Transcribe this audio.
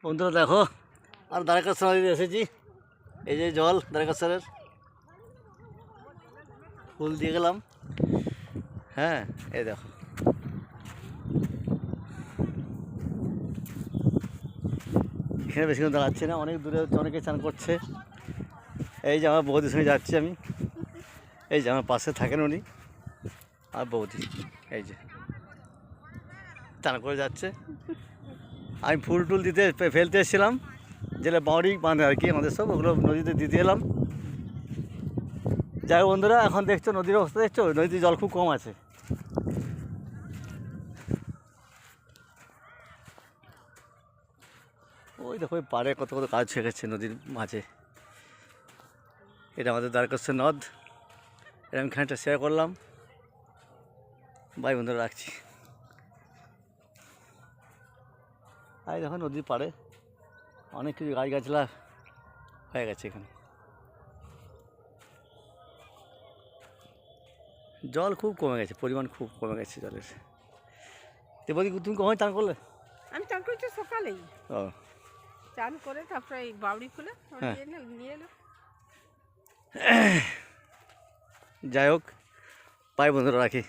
বন্ধুরা দেখো আর দ্বারকাশ্বর নদীতে এসেছি। এই যে জল দ্বারকাশ্বরের, ফুল দিয়ে গেলাম। হ্যাঁ এই দেখো, এখানে বেশিক্ষণ দাঁড়াচ্ছি না, অনেক দূরে হচ্ছে, অনেকে স্নান করছে। এই যে আমার বৌদির সঙ্গে যাচ্ছি আমি, এই যে আমার পাশে থাকেন উনি আর বৌদি, এই যে স্নান করে যাচ্ছে। আমি ফুল টুল দিতে ফেলতে এসেছিলাম, যেটা বাউরি বাঁধে আর কি আমাদের সব, ওগুলো নদীতে দিতে এলাম। যাই হোক বন্ধুরা, এখন দেখছো নদীর অবস্থা, দেখছো নদীতে জল খুব কম আছে। ওই দেখো ওই পাড়ে কত কত কাজ হয়ে গেছে নদীর মাঝে। এটা আমাদের দ্বারকাশ্বর নদ, এটা আমি খানিকটা শেয়ার করলাম। বাই বন্ধুরা, রাখছি। আর দেখো নদীর পাড়ে অনেক কিছু গাছগাছলা হয়ে গেছে এখানে, জল খুব কমে গেছে, পরিমাণ খুব কমে গেছে জলের। তো বলি তুমি কখন চান করলে? আমি চান করেছি সকালেই, ও চান করে তারপরে এই বাউরি খুলে হ্যাঁ। নিয়ে এলাম। যাই হোক, বাই বন্ধুরা, রাখি।